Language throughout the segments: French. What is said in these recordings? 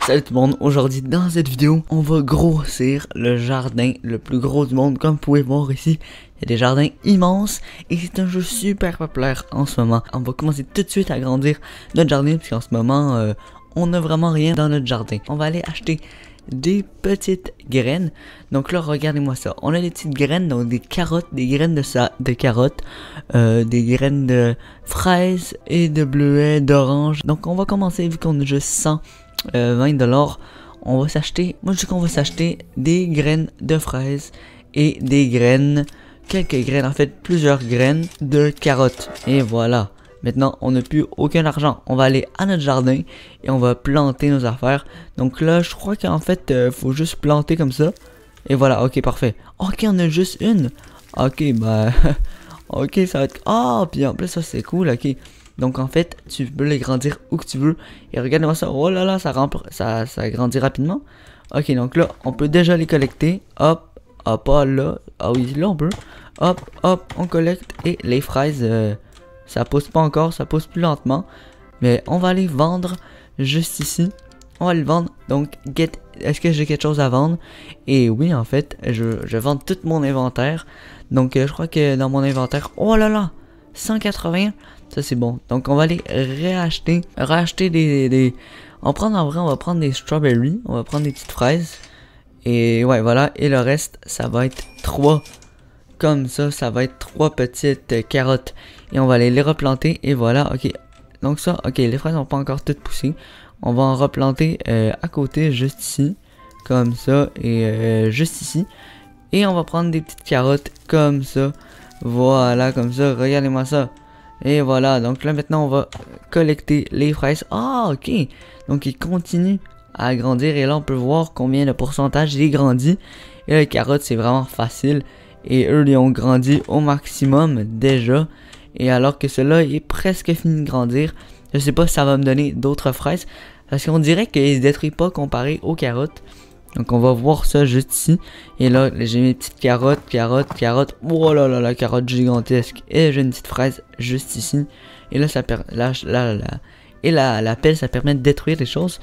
Salut tout le monde, aujourd'hui dans cette vidéo, on va grossir le jardin le plus gros du monde. Comme vous pouvez voir ici, il y a des jardins immenses et c'est un jeu super populaire en ce moment. On va commencer tout de suite à agrandir notre jardin parce qu'en ce moment, on n'a vraiment rien dans notre jardin. On va aller acheter des petites graines. Donc là, regardez-moi ça. On a des petites graines, donc des carottes, des graines de carottes, des graines de fraises et de bleuets, d'orange. Donc on va commencer, vu qu'on a juste 120 $, on va s'acheter, moi je dis qu'on va s'acheter des graines de fraises et des graines, quelques graines, en fait plusieurs graines de carottes. Et voilà, maintenant on n'a plus aucun argent, on va aller à notre jardin et on va planter nos affaires. Donc là je crois qu'en fait faut juste planter comme ça. Et voilà, ok parfait. Ok, on a juste une. Ok bah ok, ça va être, ah puis en plus ça c'est cool. Ok, donc en fait, tu peux les grandir où que tu veux. Et regardez-moi ça. Oh là là, ça grandit rapidement. Ok, donc là, on peut déjà les collecter. Hop, hop, là. Ah oui, là on peut. Hop, hop, on collecte. Et les fraises, ça pousse pas encore, ça pousse plus lentement. Mais on va les vendre juste ici. On va les vendre. Donc, est-ce que j'ai quelque chose à vendre? Et oui, en fait, je vends tout mon inventaire. Donc, je crois que dans mon inventaire, oh là là, 180. Ça c'est bon. Donc on va aller racheter des en vrai on va prendre des strawberries, on va prendre des petites fraises. Et ouais voilà, et le reste ça va être 3 comme ça va être 3 petites carottes. Et on va aller les replanter et voilà, ok. Donc ça, ok, les fraises n'ont pas encore toutes poussé. On va en replanter à côté, juste ici. Comme ça, et juste ici. Et on va prendre des petites carottes comme ça. Voilà, comme ça, regardez-moi ça. Et voilà, donc là maintenant on va collecter les fraises. Ah ok, donc il continue à grandir et là on peut voir combien de pourcentage il grandit. Et les carottes c'est vraiment facile. Et eux ils ont grandi au maximum déjà. Et alors que cela est presque fini de grandir. Je sais pas si ça va me donner d'autres fraises. Parce qu'on dirait qu'il se détruit pas comparé aux carottes. Donc on va voir ça juste ici. Et là j'ai mes petites carottes. Oh là là, la carotte gigantesque. Et j'ai une petite fraise juste ici. Et là ça la pelle ça permet de détruire les choses.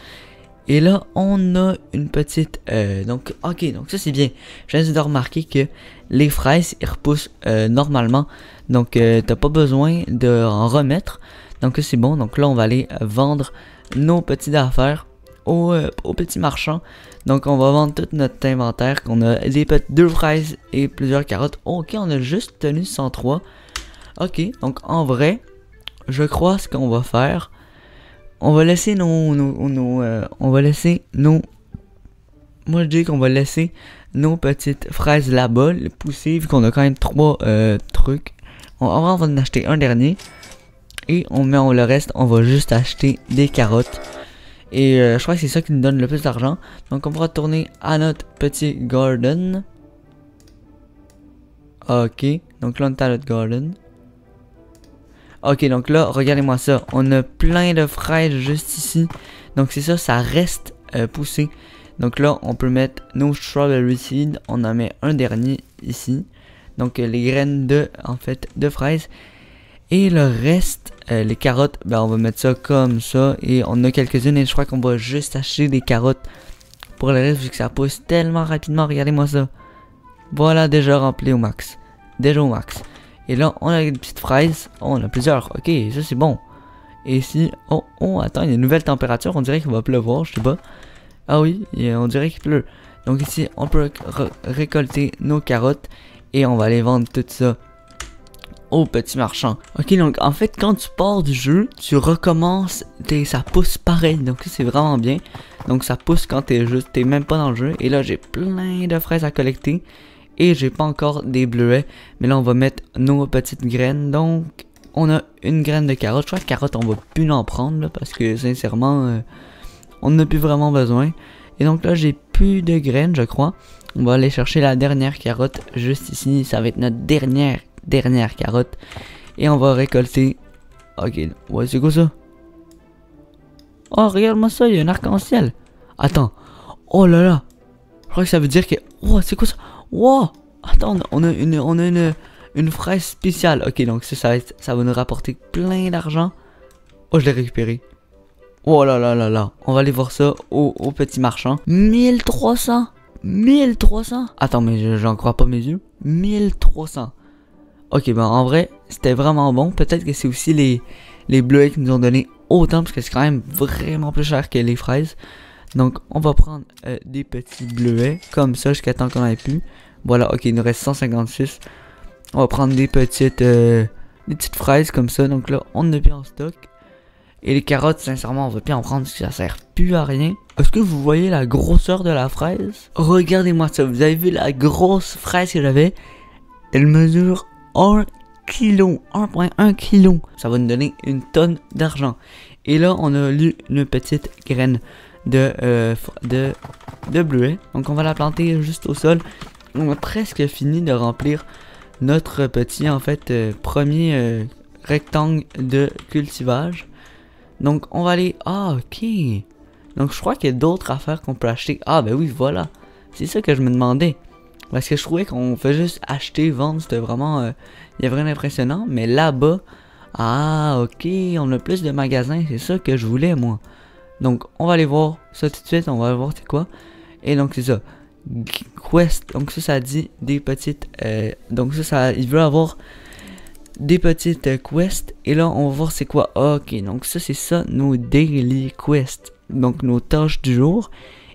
Et là on a une petite donc ok, donc ça c'est bien. Je viens de remarquer que les fraises ils repoussent normalement. Donc t'as pas besoin de en remettre. Donc c'est bon. Donc là on va aller vendre nos petites affaires au petit marchand. Donc on va vendre tout notre inventaire, qu'on a des 2 fraises et plusieurs carottes. Ok, on a juste tenu 103. Ok, donc en vrai, je crois ce qu'on va faire. On va laisser moi je dis qu'on va laisser nos petites fraises là-bas, pousser, vu qu'on a quand même 3 trucs. On va en acheter un dernier. Et le reste, on va juste acheter des carottes. Et je crois que c'est ça qui nous donne le plus d'argent. Donc on va retourner à notre petit garden. Ok, donc là on est à notre garden. Ok, donc là regardez-moi ça. On a plein de fraises juste ici. Donc c'est ça, ça reste poussé. Donc là on peut mettre nos strawberry seeds. On en met un dernier ici. Donc les graines de fraises. Et le reste, les carottes, ben on va mettre ça comme ça. Et on a quelques-unes et je crois qu'on va juste acheter des carottes pour le reste vu que ça pousse tellement rapidement. Regardez-moi ça. Voilà, déjà rempli au max. Déjà au max. Et là, on a des petites fraises. Oh, on a plusieurs. Ok, ça c'est bon. Et ici, oh, attends, il y a une nouvelle température. On dirait qu'il va pleuvoir, je sais pas. Ah oui, on dirait qu'il pleut. Donc ici, on peut récolter nos carottes. Et on va aller vendre tout ça au petit marchand. Ok, donc en fait quand tu pars du jeu, tu recommences, ça pousse pareil, donc c'est vraiment bien. Donc ça pousse quand t'es même pas dans le jeu. Et là j'ai plein de fraises à collecter. Et j'ai pas encore des bleuets. Mais là on va mettre nos petites graines. Donc on a une graine de carotte. Je crois que carotte on va plus en prendre là, parce que sincèrement on n'a plus vraiment besoin. Et donc là j'ai plus de graines je crois. On va aller chercher la dernière carotte juste ici. Ça va être notre dernière carotte. Et on va récolter. Ok, ouais, c'est quoi ça? Oh, regarde-moi ça, il y a un arc-en-ciel. Attends. Oh là là. Je crois que ça veut dire que. Oh, c'est quoi ça? Wow. Attends, on a une fraise spéciale. Ok, donc ça va nous rapporter plein d'argent. Oh, je l'ai récupéré. Oh là là là là. On va aller voir ça au petit marchand. 1300. 1300. Attends, mais j'en crois pas mes yeux. 1300. Ok, ben en vrai, c'était vraiment bon. Peut-être que c'est aussi les bleuets qui nous ont donné autant, parce que c'est quand même vraiment plus cher que les fraises. Donc, on va prendre des petits bleuets, comme ça, jusqu'à temps qu'on ait pu. Voilà, ok, il nous reste 156. On va prendre des petites fraises comme ça. Donc là, on en a plus en stock. Et les carottes, sincèrement, on va plus en prendre parce que ça sert plus à rien. Est-ce que vous voyez la grosseur de la fraise? Regardez-moi ça. Vous avez vu la grosse fraise que j'avais? Elle mesure 1 kg. 1,1 kg. Ça va nous donner une tonne d'argent. Et là, on a eu une petite graine de bleuet. Donc, on va la planter juste au sol. On a presque fini de remplir notre petit, en fait, premier rectangle de cultivage. Donc, on va aller... Ah, ok. Donc, je crois qu'il y a d'autres affaires qu'on peut acheter. Ah, ben oui, voilà. C'est ça que je me demandais. Parce que je trouvais qu'on fait juste acheter, vendre. C'était vraiment... il y a vraiment impressionnant. Mais là-bas... Ah, ok. On a plus de magasins. C'est ça que je voulais, moi. Donc, on va aller voir ça tout de suite. On va voir c'est quoi. Et donc, c'est ça. Quest. Donc, ça dit des petites... donc, ça... Il veut avoir... des petites quests. Et là, on va voir c'est quoi. Ok, donc ça, c'est ça, nos daily quests. Donc, nos tâches du jour.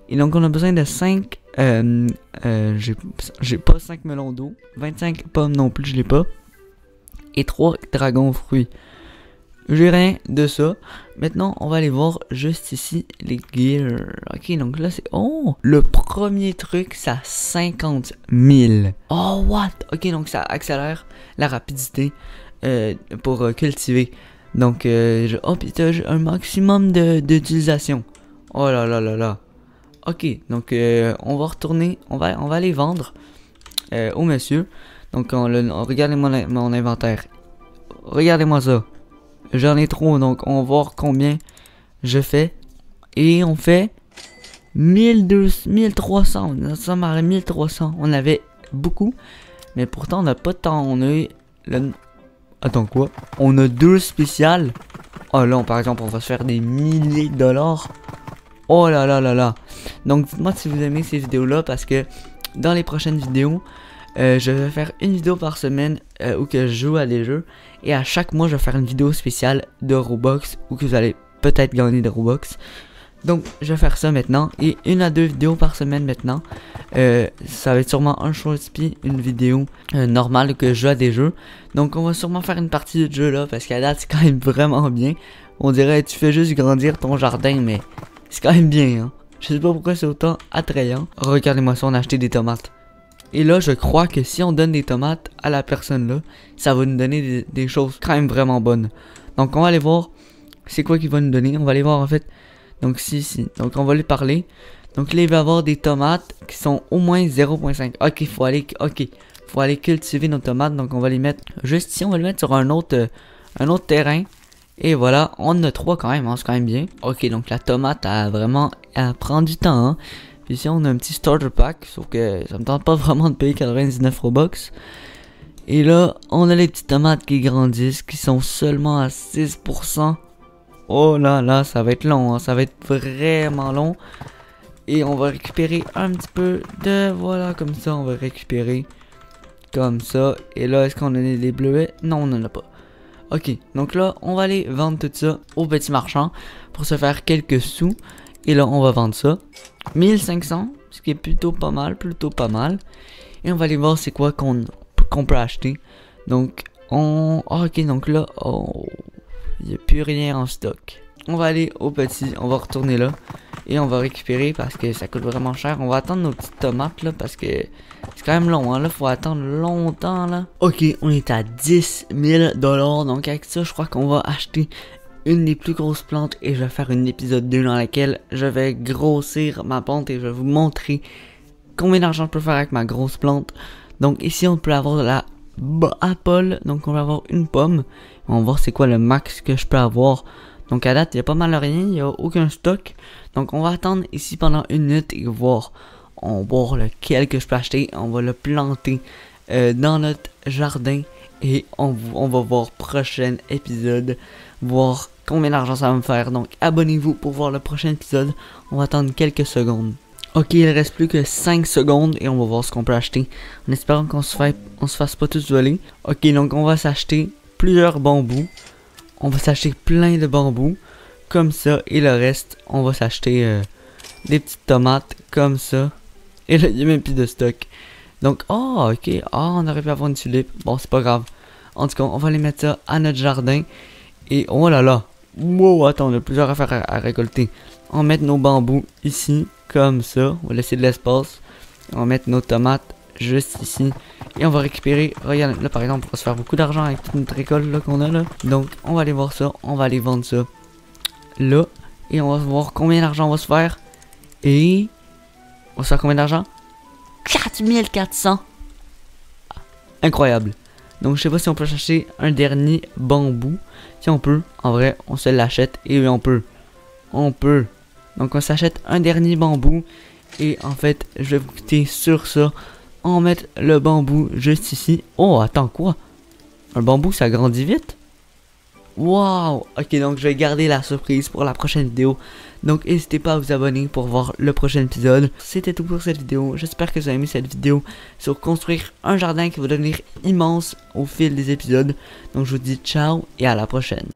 Et donc, on a besoin de 5... j'ai pas 5 melons d'eau. 25 pommes non plus, je l'ai pas. Et 3 dragons fruits. J'ai rien de ça. Maintenant, on va aller voir juste ici les gears. Ok, donc là, c'est... Oh! Le premier truc, ça 50 000. Oh, what? Ok, donc ça accélère la rapidité pour cultiver. Donc, puis t'as un maximum d'utilisation. Oh là là là là. Ok, donc on va retourner, on va aller vendre au monsieur. Donc, regardez mon inventaire. Regardez-moi ça. J'en ai trop, donc on va voir combien je fais. Et on fait 1300. Nous sommes à 1300. On avait beaucoup, mais pourtant on n'a pas de temps. On a eu Attends, quoi? On a 2 spéciales. Oh là, par exemple, on va se faire des milliers de dollars. Oh là là là là. Donc, dites-moi si vous aimez ces vidéos-là, parce que dans les prochaines vidéos, je vais faire une vidéo par semaine où que je joue à des jeux. Et à chaque mois, je vais faire une vidéo spéciale de Roblox, où que vous allez peut-être gagner de Roblox. Donc, je vais faire ça maintenant. Et 1 à 2 vidéos par semaine maintenant. Ça va être sûrement un short puis une vidéo normale que je joue à des jeux. Donc, on va sûrement faire une partie de jeu là, parce qu'à date, c'est quand même vraiment bien. On dirait tu fais juste grandir ton jardin, mais c'est quand même bien, hein. Je sais pas pourquoi c'est autant attrayant. Regardez-moi ça, on a acheté des tomates. Et là, je crois que si on donne des tomates à la personne là, ça va nous donner des choses quand même vraiment bonnes. Donc, on va aller voir c'est quoi qu'il va nous donner. On va aller voir en fait. Donc, donc, on va lui parler. Donc, là, il va avoir des tomates qui sont au moins 0.5. Ok, faut aller cultiver nos tomates. Donc, on va les mettre juste ici. On va les mettre sur un autre terrain. Et voilà, on en a 3 quand même, hein, c'est quand même bien. Ok, donc la tomate, elle prend du temps, hein. Puis ici, on a un petit starter pack, sauf que ça me tente pas vraiment de payer 99 Robux. Et là, on a les petites tomates qui grandissent, qui sont seulement à 6%. Oh là là, ça va être long, hein, ça va être vraiment long. Et on va récupérer un petit peu de... Voilà, comme ça, on va récupérer. Comme ça. Et là, est-ce qu'on a des bleuets? Non, on en a pas. Ok, donc là, on va aller vendre tout ça au petit marchand pour se faire quelques sous. Et là, on va vendre ça. 1500, ce qui est plutôt pas mal, Et on va aller voir c'est quoi qu'on peut acheter. Donc, ok, donc là, il n'y a plus rien en stock. On va aller au petit, on va retourner là. Et on va récupérer parce que ça coûte vraiment cher. On va attendre nos petites tomates là parce que c'est quand même long, hein. Là, faut attendre longtemps là. Ok, on est à 10 000 $. Donc avec ça, je crois qu'on va acheter une des plus grosses plantes. Et je vais faire une épisode 2 dans laquelle je vais grossir ma plante. Et je vais vous montrer combien d'argent je peux faire avec ma grosse plante. Donc ici, on peut avoir de la apple. Donc on va avoir une pomme. On va voir c'est quoi le max que je peux avoir. Donc à date, il y a pas mal rien, il n'y a aucun stock. Donc on va attendre ici pendant 1 minute et voir lequel que je peux acheter. On va le planter dans notre jardin. Et on va voir prochain épisode, voir combien d'argent ça va me faire. Donc abonnez-vous pour voir le prochain épisode. On va attendre quelques secondes. Ok, il reste plus que 5 secondes et on va voir ce qu'on peut acheter. En espérant qu'on se fasse pas tous voler. Ok, donc on va s'acheter plusieurs bambous. On va s'acheter plein de bambous. Comme ça. Et le reste, on va s'acheter des petites tomates comme ça. Et là, il n'y a même plus de stock. Donc, oh, ok. Ah, on aurait pu avoir une tulipe. Bon, c'est pas grave. En tout cas, on va aller mettre ça à notre jardin. Et oh là là. Wow, attends, on a plusieurs affaires à récolter. On va mettre nos bambous ici. Comme ça, on va laisser de l'espace. On va mettre nos tomates juste ici. Et on va récupérer, regarde, là par exemple, on va se faire beaucoup d'argent avec toute notre récolte là qu'on a là. Donc, on va aller voir ça, on va aller vendre ça là. Et on va voir combien d'argent on va se faire. Et on va se faire combien d'argent? 4400. Incroyable. Donc, je sais pas si on peut acheter un dernier bambou. Si on peut, en vrai, on se l'achète et on peut. On peut. Donc on s'achète un dernier bambou. Et en fait, je vais vous quitter sur ça. On va mettre le bambou juste ici. Oh, attends, quoi? Un bambou, ça grandit vite? Wow! Ok, donc je vais garder la surprise pour la prochaine vidéo. Donc n'hésitez pas à vous abonner pour voir le prochain épisode. C'était tout pour cette vidéo. J'espère que vous avez aimé cette vidéo sur construire un jardin qui va devenir immense au fil des épisodes. Donc je vous dis ciao et à la prochaine.